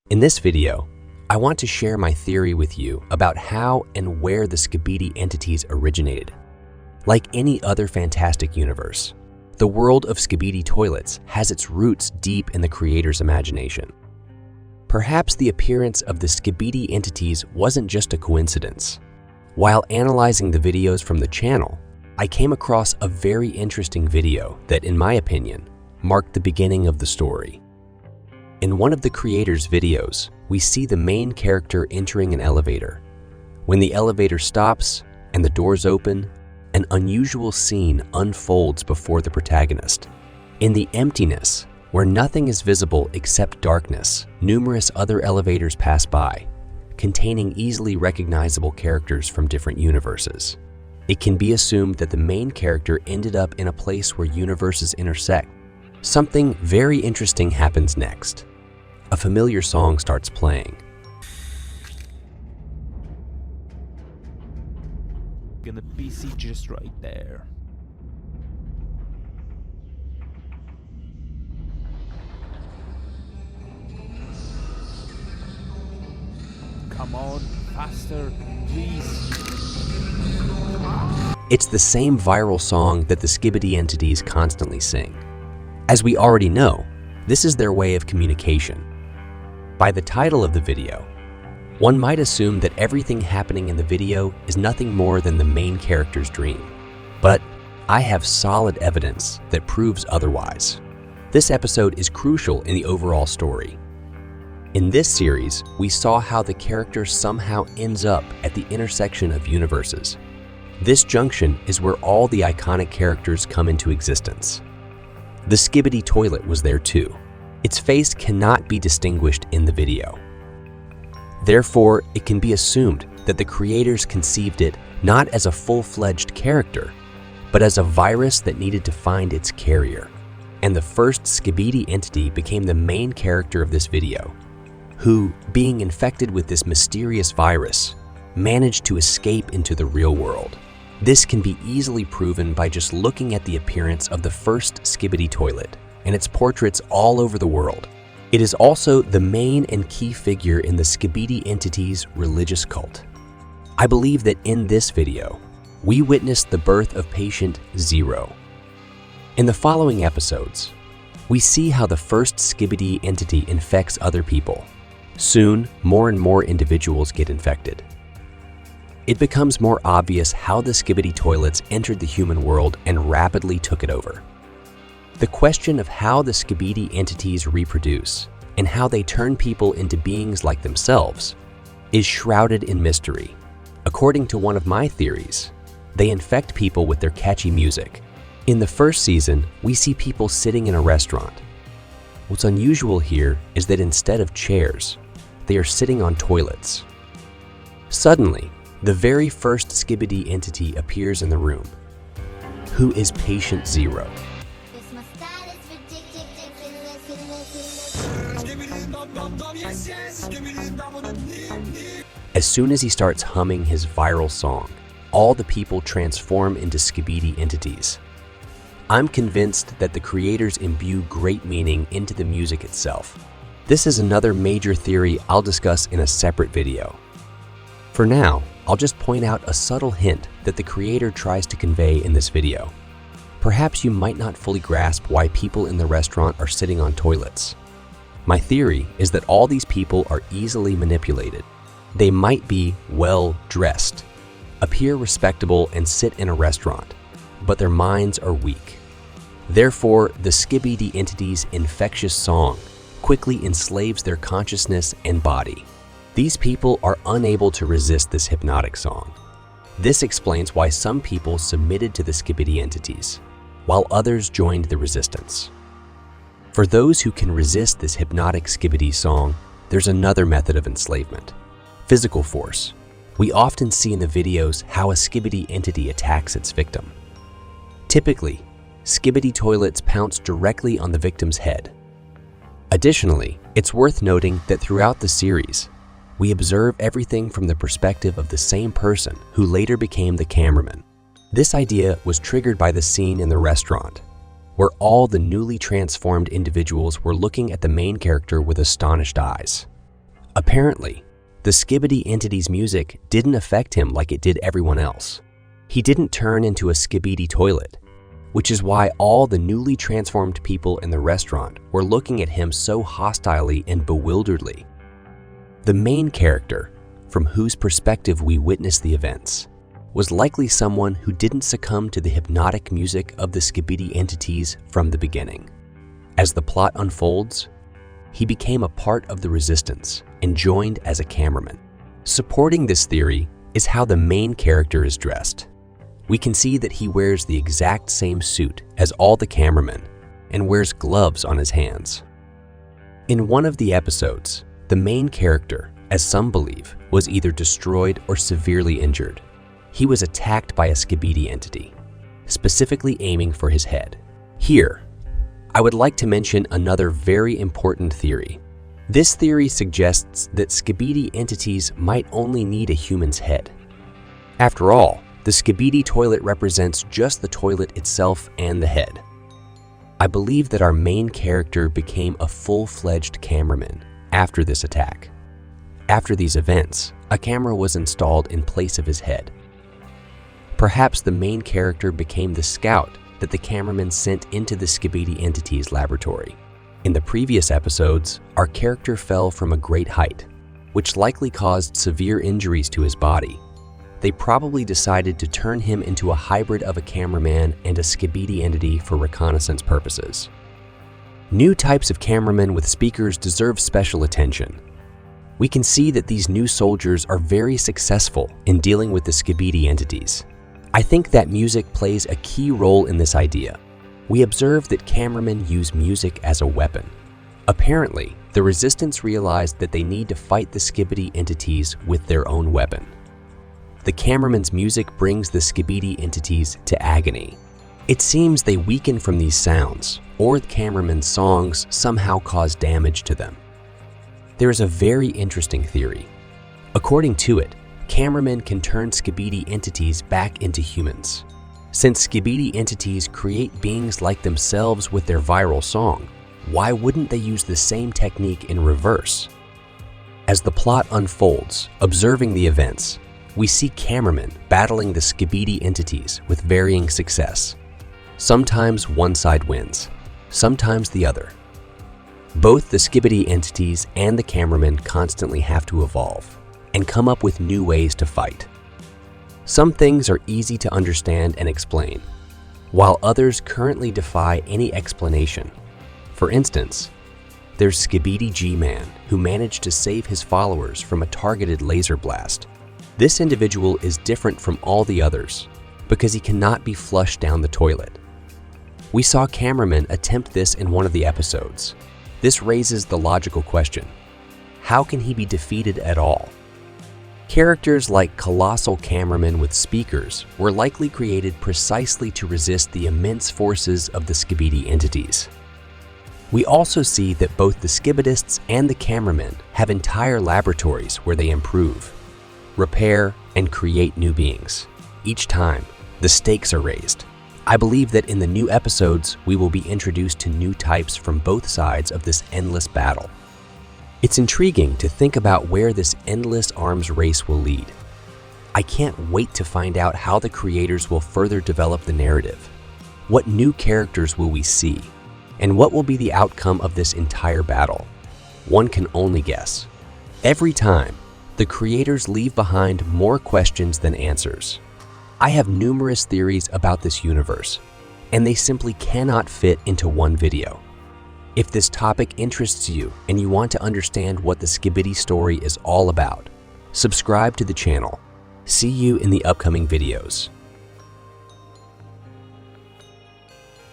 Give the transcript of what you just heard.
In this video, I want to share my theory with you about how and where the Skibidi entities originated. Like any other fantastic universe, the world of Skibidi Toilets has its roots deep in the creator's imagination. Perhaps the appearance of the Skibidi entities wasn't just a coincidence. While analyzing the videos from the channel, I came across a very interesting video that, in my opinion, marked the beginning of the story. In one of the creator's videos, we see the main character entering an elevator. When the elevator stops and the doors open, an unusual scene unfolds before the protagonist. In the emptiness, where nothing is visible except darkness, numerous other elevators pass by, containing easily recognizable characters from different universes. It can be assumed that the main character ended up in a place where universes intersect. Something very interesting happens next. A familiar song starts playing. Gonna be just right there. Come on, faster, please. It's the same viral song that the Skibidi entities constantly sing. As we already know, this is their way of communication. By the title of the video, one might assume that everything happening in the video is nothing more than the main character's dream. But I have solid evidence that proves otherwise. This episode is crucial in the overall story. In this series, we saw how the character somehow ends up at the intersection of universes. This junction is where all the iconic characters come into existence. The Skibidi toilet was there too. Its face cannot be distinguished in the video. Therefore, it can be assumed that the creators conceived it not as a full-fledged character, but as a virus that needed to find its carrier. And the first Skibidi entity became the main character of this video, who, being infected with this mysterious virus, managed to escape into the real world. This can be easily proven by just looking at the appearance of the first Skibidi toilet and its portraits all over the world. It is also the main and key figure in the Skibidi entity's religious cult. I believe that in this video, we witnessed the birth of patient Zero. In the following episodes, we see how the first Skibidi entity infects other people. Soon, more and more individuals get infected. It becomes more obvious how the Skibidi toilets entered the human world and rapidly took it over. The question of how the Skibidi entities reproduce and how they turn people into beings like themselves is shrouded in mystery. According to one of my theories, they infect people with their catchy music. In the first season, we see people sitting in a restaurant. What's unusual here is that instead of chairs, they are sitting on toilets. Suddenly, the very first Skibidi entity appears in the room. Who is patient Zero? As soon as he starts humming his viral song, all the people transform into Skibidi entities. I'm convinced that the creators imbue great meaning into the music itself. This is another major theory I'll discuss in a separate video. For now, I'll just point out a subtle hint that the creator tries to convey in this video. Perhaps you might not fully grasp why people in the restaurant are sitting on toilets. My theory is that all these people are easily manipulated. They might be well-dressed, appear respectable, and sit in a restaurant, but their minds are weak. Therefore, the Skibidi entity's infectious song quickly enslaves their consciousness and body. These people are unable to resist this hypnotic song. This explains why some people submitted to the Skibidi entities, while others joined the resistance. For those who can resist this hypnotic Skibidi song, there's another method of enslavement: physical force. We often see in the videos how a Skibidi entity attacks its victim. Typically, Skibidi toilets pounce directly on the victim's head. Additionally, it's worth noting that throughout the series, we observe everything from the perspective of the same person who later became the cameraman. This idea was triggered by the scene in the restaurant, where all the newly transformed individuals were looking at the main character with astonished eyes. Apparently, the Skibidi entity's music didn't affect him like it did everyone else. He didn't turn into a Skibidi toilet, which is why all the newly transformed people in the restaurant were looking at him so hostilely and bewilderedly. The main character, from whose perspective we witness the events, was likely someone who didn't succumb to the hypnotic music of the Skibidi entities from the beginning. As the plot unfolds, he became a part of the resistance and joined as a cameraman. Supporting this theory is how the main character is dressed. We can see that he wears the exact same suit as all the cameramen and wears gloves on his hands. In one of the episodes, the main character, as some believe, was either destroyed or severely injured. He was attacked by a Skibidi entity, specifically aiming for his head. Here, I would like to mention another very important theory. This theory suggests that Skibidi entities might only need a human's head. After all, the Skibidi toilet represents just the toilet itself and the head. I believe that our main character became a full-fledged cameraman after this attack. After these events, a camera was installed in place of his head. Perhaps the main character became the scout that the cameraman sent into the Skibidi entity's laboratory. In the previous episodes, our character fell from a great height, which likely caused severe injuries to his body. They probably decided to turn him into a hybrid of a cameraman and a Skibidi entity for reconnaissance purposes. New types of cameramen with speakers deserve special attention. We can see that these new soldiers are very successful in dealing with the Skibidi entities. I think that music plays a key role in this idea. We observe that cameramen use music as a weapon. Apparently, the Resistance realized that they need to fight the Skibidi entities with their own weapon. The cameraman's music brings the Skibidi entities to agony. It seems they weaken from these sounds, or the cameraman's songs somehow cause damage to them. There is a very interesting theory. According to it, cameramen can turn Skibidi entities back into humans. Since Skibidi entities create beings like themselves with their viral song, why wouldn't they use the same technique in reverse? As the plot unfolds, observing the events, we see cameramen battling the Skibidi entities with varying success. Sometimes one side wins, sometimes the other. Both the Skibidi entities and the cameramen constantly have to evolve and come up with new ways to fight. Some things are easy to understand and explain, while others currently defy any explanation. For instance, there's Skibidi G-Man, who managed to save his followers from a targeted laser blast. This individual is different from all the others because he cannot be flushed down the toilet. We saw cameramen attempt this in one of the episodes. This raises the logical question: how can he be defeated at all? Characters like colossal cameramen with speakers were likely created precisely to resist the immense forces of the Skibidi entities. We also see that both the Skibidists and the cameramen have entire laboratories where they improve, repair, and create new beings. Each time, the stakes are raised. I believe that in the new episodes, we will be introduced to new types from both sides of this endless battle. It's intriguing to think about where this endless arms race will lead. I can't wait to find out how the creators will further develop the narrative. What new characters will we see? And what will be the outcome of this entire battle? One can only guess. Every time, the creators leave behind more questions than answers. I have numerous theories about this universe, and they simply cannot fit into one video. If this topic interests you and you want to understand what the Skibidi story is all about, subscribe to the channel. See you in the upcoming videos.